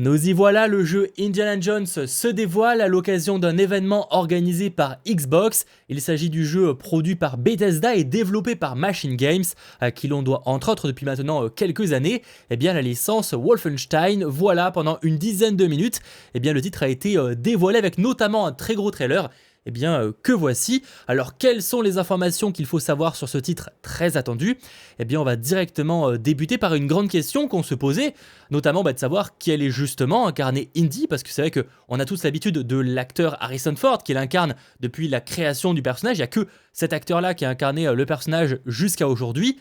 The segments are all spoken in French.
Nous y voilà, le jeu Indiana Jones se dévoile à l'occasion d'un événement organisé par Xbox. Il s'agit du jeu produit par Bethesda et développé par Machine Games, à qui l'on doit entre autres depuis maintenant quelques années, la licence Wolfenstein. Voilà, pendant une dizaine de minutes, le titre a été dévoilé avec notamment un très gros trailer. Que voici. Alors, quelles sont les informations qu'il faut savoir sur ce titre très attendu? On va directement débuter par une grande question qu'on se posait, notamment de savoir qui allait justement incarner Indy, parce que c'est vrai qu'on a tous l'habitude de l'acteur Harrison Ford, qui l'incarne depuis la création du personnage. Il n'y a que cet acteur-là qui a incarné le personnage jusqu'à aujourd'hui.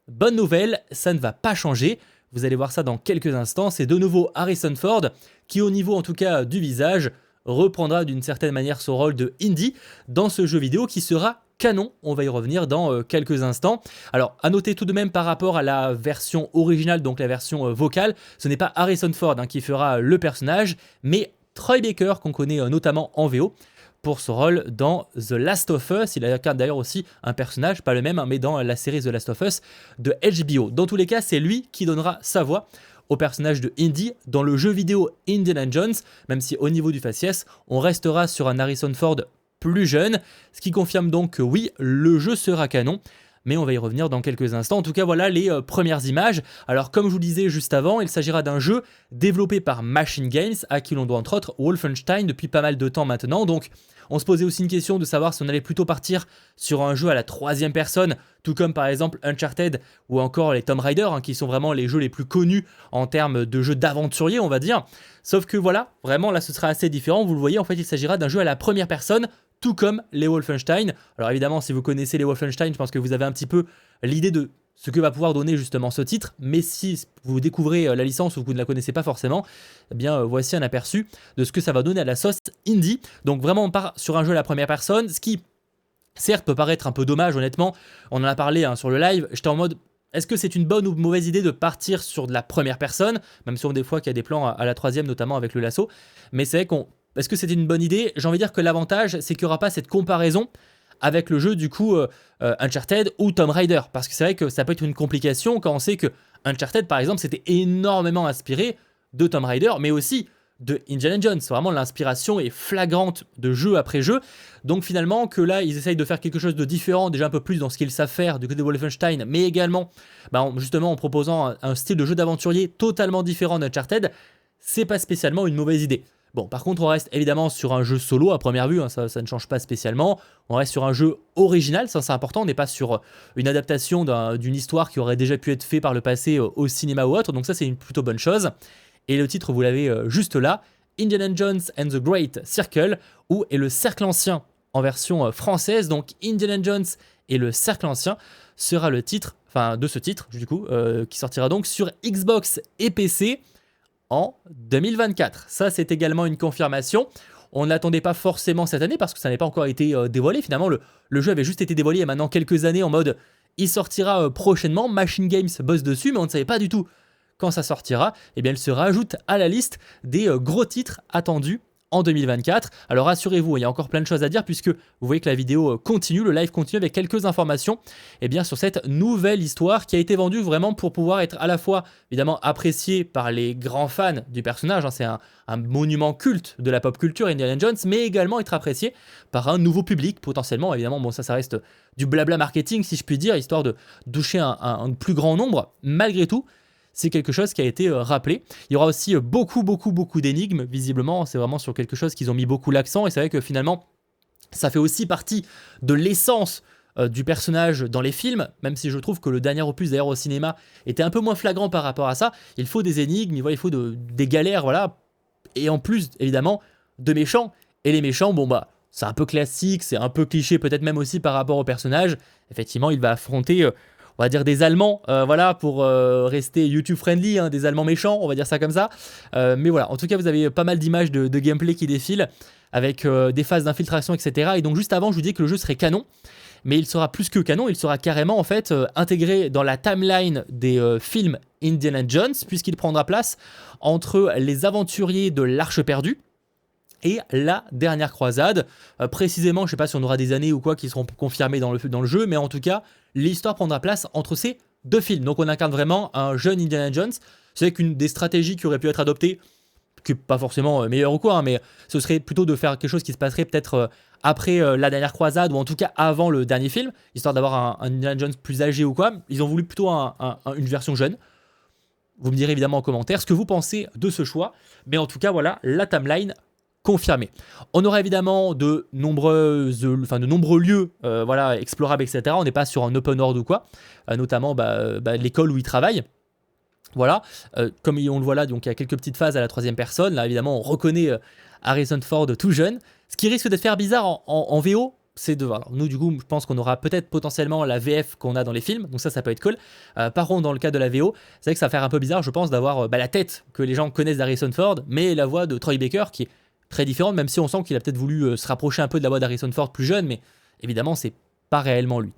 Bonne nouvelle, ça ne va pas changer. Vous allez voir ça dans quelques instants. C'est de nouveau Harrison Ford, qui au niveau en tout cas du visage, reprendra d'une certaine manière son rôle de Indy dans ce jeu vidéo qui sera canon. On va y revenir dans quelques instants. Alors, à noter tout de même par rapport à la version originale, donc la version vocale, ce n'est pas Harrison Ford qui fera le personnage, mais Troy Baker, qu'on connaît notamment en VO, pour ce rôle dans The Last of Us. Il incarne d'ailleurs aussi un personnage, pas le même, mais dans la série The Last of Us de HBO. Dans tous les cas, c'est lui qui donnera sa voix au personnage de Indy dans le jeu vidéo Indiana Jones, même si au niveau du faciès, on restera sur un Harrison Ford plus jeune, ce qui confirme donc que oui, le jeu sera canon, mais on va y revenir dans quelques instants. En tout cas, voilà les premières images. Alors, comme je vous le disais juste avant, il s'agira d'un jeu développé par Machine Games, à qui l'on doit entre autres Wolfenstein depuis pas mal de temps maintenant. Donc, on se posait aussi une question de savoir si on allait plutôt partir sur un jeu à la troisième personne, tout comme par exemple Uncharted ou encore les Tomb Raider, qui sont vraiment les jeux les plus connus en termes de jeux d'aventurier, on va dire. Sauf que voilà, vraiment là ce sera assez différent. Vous le voyez, en fait il s'agira d'un jeu à la première personne, tout comme les Wolfenstein. Alors évidemment, si vous connaissez les Wolfenstein, je pense que vous avez un petit peu l'idée de ce que va pouvoir donner justement ce titre, mais si vous découvrez la licence ou que vous ne la connaissez pas forcément, voici un aperçu de ce que ça va donner à la sauce Indy. Donc vraiment on part sur un jeu à la première personne, ce qui certes peut paraître un peu dommage honnêtement, on en a parlé sur le live, j'étais en mode est-ce que c'est une bonne ou mauvaise idée de partir sur de la première personne, même si on des fois qu'il y a des plans à la troisième notamment avec le lasso, mais c'est vrai est-ce que c'était une bonne idée? J'ai envie de dire que l'avantage c'est qu'il n'y aura pas cette comparaison avec le jeu du coup Uncharted ou Tomb Raider, parce que c'est vrai que ça peut être une complication quand on sait que Uncharted par exemple c'était énormément inspiré de Tomb Raider, mais aussi de Indiana Jones. Vraiment l'inspiration est flagrante de jeu après jeu, donc finalement que là ils essayent de faire quelque chose de différent, déjà un peu plus dans ce qu'ils savent faire du côté de Wolfenstein, mais également justement en proposant un style de jeu d'aventurier totalement différent d'Uncharted, c'est pas spécialement une mauvaise idée. Bon, par contre, on reste évidemment sur un jeu solo à première vue, ça ne change pas spécialement. On reste sur un jeu original, ça c'est important, on n'est pas sur une adaptation d'une histoire qui aurait déjà pu être faite par le passé au cinéma ou autre, donc ça c'est une plutôt bonne chose. Et le titre, vous l'avez juste là, Indiana Jones and the Great Circle, ou et le Cercle Ancien en version française, donc Indiana Jones et le Cercle Ancien sera le titre, de ce titre du coup, qui sortira donc sur Xbox et PC, en 2024. Ça, c'est également une confirmation. On n'attendait pas forcément cette année parce que ça n'avait pas encore été dévoilé. Finalement, le jeu avait juste été dévoilé il y a maintenant quelques années en mode il sortira prochainement. Machine Games bosse dessus, mais on ne savait pas du tout quand ça sortira. Il se rajoute à la liste des gros titres attendus en 2024. Alors rassurez-vous, il y a encore plein de choses à dire puisque vous voyez que la vidéo continue, le live continue avec quelques informations sur cette nouvelle histoire qui a été vendue vraiment pour pouvoir être à la fois évidemment appréciée par les grands fans du personnage, c'est un monument culte de la pop culture Indiana Jones, mais également être apprécié par un nouveau public potentiellement. Évidemment, ça reste du blabla marketing si je puis dire, histoire de toucher un plus grand nombre. Malgré tout, c'est quelque chose qui a été rappelé. Il y aura aussi beaucoup d'énigmes, visiblement. C'est vraiment sur quelque chose qu'ils ont mis beaucoup l'accent. Et c'est vrai que finalement, ça fait aussi partie de l'essence du personnage dans les films, même si je trouve que le dernier opus d'ailleurs au cinéma était un peu moins flagrant par rapport à ça. Il faut des énigmes, il faut des galères, voilà. Et en plus, évidemment, de méchants. Et les méchants, c'est un peu classique, c'est un peu cliché, peut-être même aussi par rapport au personnage. Effectivement, il va affronter... on va dire des Allemands, pour rester YouTube friendly, des Allemands méchants, on va dire ça comme ça. Mais voilà, en tout cas, vous avez pas mal d'images de gameplay qui défilent, avec des phases d'infiltration, etc. Et donc juste avant, je vous disais que le jeu serait canon, mais il sera plus que canon, il sera carrément en fait intégré dans la timeline des films Indiana Jones, puisqu'il prendra place entre les aventuriers de l'Arche perdue, et la dernière croisade. Précisément, je ne sais pas si on aura des années ou quoi qui seront confirmées dans le jeu, mais en tout cas, l'histoire prendra place entre ces deux films. Donc on incarne vraiment un jeune Indiana Jones, C'est qu'une des stratégies qui aurait pu être adoptée, qui n'est pas forcément meilleure ou quoi, hein, mais ce serait plutôt de faire quelque chose qui se passerait peut-être après la dernière croisade, ou en tout cas avant le dernier film, histoire d'avoir un Indiana Jones plus âgé ou quoi. Ils ont voulu plutôt une version jeune. Vous me direz évidemment en commentaire ce que vous pensez de ce choix, mais en tout cas voilà, la timeline confirmée. On aura évidemment de nombreux lieux voilà, explorables, etc. On n'est pas sur un open world ou quoi, notamment l'école où ils travaillent. Voilà, comme on le voit là, donc il y a quelques petites phases à la troisième personne. Là, évidemment, on reconnaît Harrison Ford tout jeune. Ce qui risque de faire bizarre en VO, c'est de voir. Nous, du coup, je pense qu'on aura peut-être potentiellement la VF qu'on a dans les films, donc ça peut être cool. Par contre, dans le cas de la VO, c'est vrai que ça va faire un peu bizarre, je pense, d'avoir la tête que les gens connaissent d'Harrison Ford, mais la voix de Troy Baker qui est très différente, même si on sent qu'il a peut-être voulu se rapprocher un peu de la voix d'Harrison Ford plus jeune, mais évidemment, c'est pas réellement lui.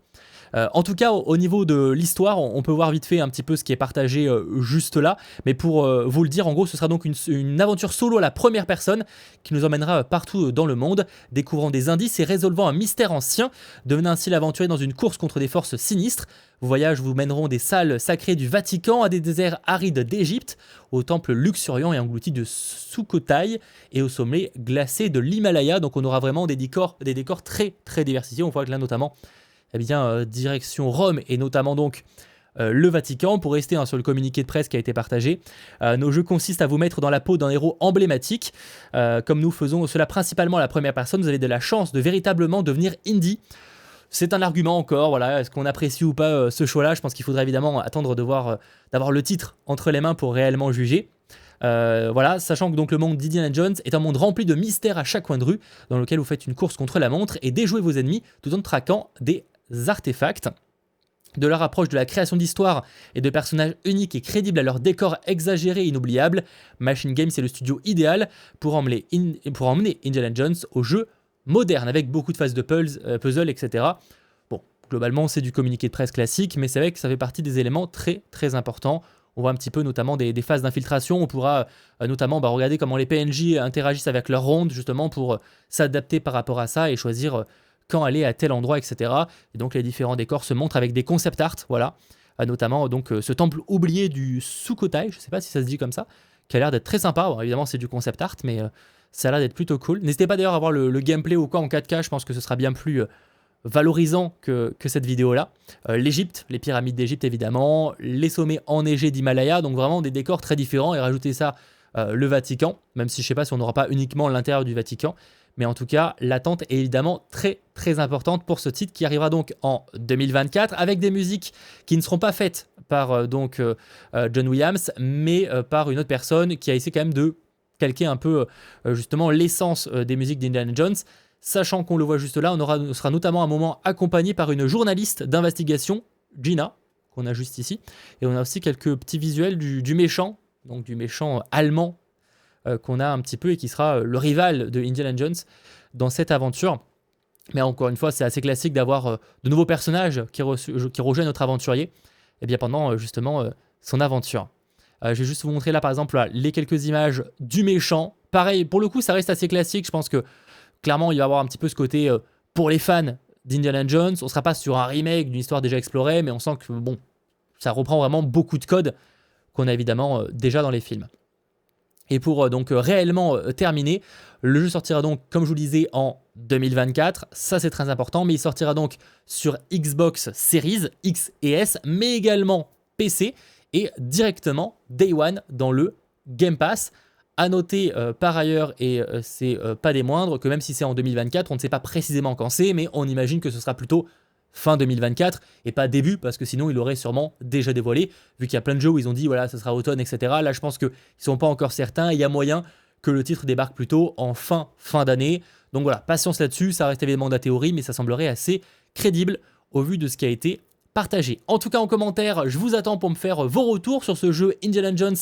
En tout cas, au niveau de l'histoire, on peut voir vite fait un petit peu ce qui est partagé juste là. Mais pour vous le dire, en gros, ce sera donc une aventure solo à la première personne qui nous emmènera partout dans le monde, découvrant des indices et résolvant un mystère ancien. Devenez ainsi l'aventurier dans une course contre des forces sinistres. Vos voyages vous mèneront des salles sacrées du Vatican à des déserts arides d'Égypte, au temple luxuriant et englouti de Sukhothai et au sommet glacé de l'Himalaya. Donc on aura vraiment des décors très très diversifiés. On voit que là notamment direction Rome et notamment donc le Vatican. Pour rester sur le communiqué de presse qui a été partagé, nos jeux consistent à vous mettre dans la peau d'un héros emblématique, comme nous faisons cela principalement à la première personne. Vous avez de la chance de véritablement devenir indie. C'est un argument encore, voilà, est-ce qu'on apprécie ou pas ce choix-là? Je pense qu'il faudrait évidemment attendre d'avoir le titre entre les mains pour réellement juger. Voilà, sachant que donc le monde d'Indiana Jones est un monde rempli de mystères à chaque coin de rue, dans lequel vous faites une course contre la montre et déjouez vos ennemis tout en traquant des artefacts. De leur approche de la création d'histoires et de personnages uniques et crédibles à leur décor exagéré et inoubliable, Machine Games est le studio idéal pour emmener Indiana Jones au jeu moderne, avec beaucoup de phases de puzzle, etc. Bon, globalement, c'est du communiqué de presse classique, mais c'est vrai que ça fait partie des éléments très très importants. On voit un petit peu notamment des phases d'infiltration. On pourra notamment regarder comment les PNJ interagissent avec leur ronde, justement pour s'adapter par rapport à ça et choisir quand aller à tel endroit, etc. Et donc les différents décors se montrent avec des concept art, voilà. Notamment donc ce temple oublié du Sukhothai, je ne sais pas si ça se dit comme ça, qui a l'air d'être très sympa. Bon, évidemment, c'est du concept art, mais ça a l'air d'être plutôt cool. N'hésitez pas d'ailleurs à voir le gameplay ou quoi en 4K, je pense que ce sera bien plus valorisant que cette vidéo-là. L'Égypte, les pyramides d'Égypte évidemment, les sommets enneigés d'Himalaya, donc vraiment des décors très différents, et rajouter ça, le Vatican, même si je ne sais pas si on n'aura pas uniquement l'intérieur du Vatican, mais en tout cas, l'attente est évidemment très très importante pour ce titre qui arrivera donc en 2024 avec des musiques qui ne seront pas faites par John Williams, mais par une autre personne qui a essayé quand même de calquer un peu justement l'essence des musiques d'Indiana Jones, sachant qu'on le voit juste là, on sera notamment à un moment accompagné par une journaliste d'investigation, Gina, qu'on a juste ici, et on a aussi quelques petits visuels du méchant, donc du méchant allemand qu'on a un petit peu et qui sera le rival de Indiana Jones dans cette aventure. Mais encore une fois, c'est assez classique d'avoir de nouveaux personnages qui rejoignent notre aventurier et bien pendant justement son aventure. Je vais juste vous montrer là par exemple là, les quelques images du méchant. Pareil, pour le coup, ça reste assez classique. Je pense que clairement, il va y avoir un petit peu ce côté pour les fans d'Indiana Jones. On ne sera pas sur un remake d'une histoire déjà explorée, mais on sent que bon, ça reprend vraiment beaucoup de codes qu'on a évidemment déjà dans les films. Et pour donc réellement terminer, le jeu sortira donc, comme je vous le disais, en 2024. Ça, c'est très important, mais il sortira donc sur Xbox Series X et S, mais également PC et directement Day One dans le Game Pass. À noter par ailleurs, et c'est pas des moindres, que même si c'est en 2024, on ne sait pas précisément quand c'est, mais on imagine que ce sera plutôt fin 2024 et pas début, parce que sinon il aurait sûrement déjà dévoilé, vu qu'il y a plein de jeux où ils ont dit voilà, ça sera automne, etc. Là, je pense qu'ils ne sont pas encore certains, et il y a moyen que le titre débarque plutôt en fin d'année. Donc voilà, patience là-dessus, ça reste évidemment de la théorie, mais ça semblerait assez crédible au vu de ce qui a été partagé. En tout cas, en commentaire, je vous attends pour me faire vos retours sur ce jeu Indiana Jones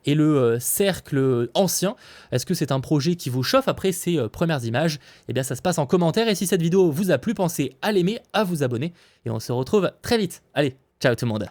et le cercle ancien. Est-ce que c'est un projet qui vous chauffe après ces premières images? Eh bien, ça se passe en commentaire. Et si cette vidéo vous a plu, pensez à l'aimer, à vous abonner. Et on se retrouve très vite. Allez, ciao tout le monde.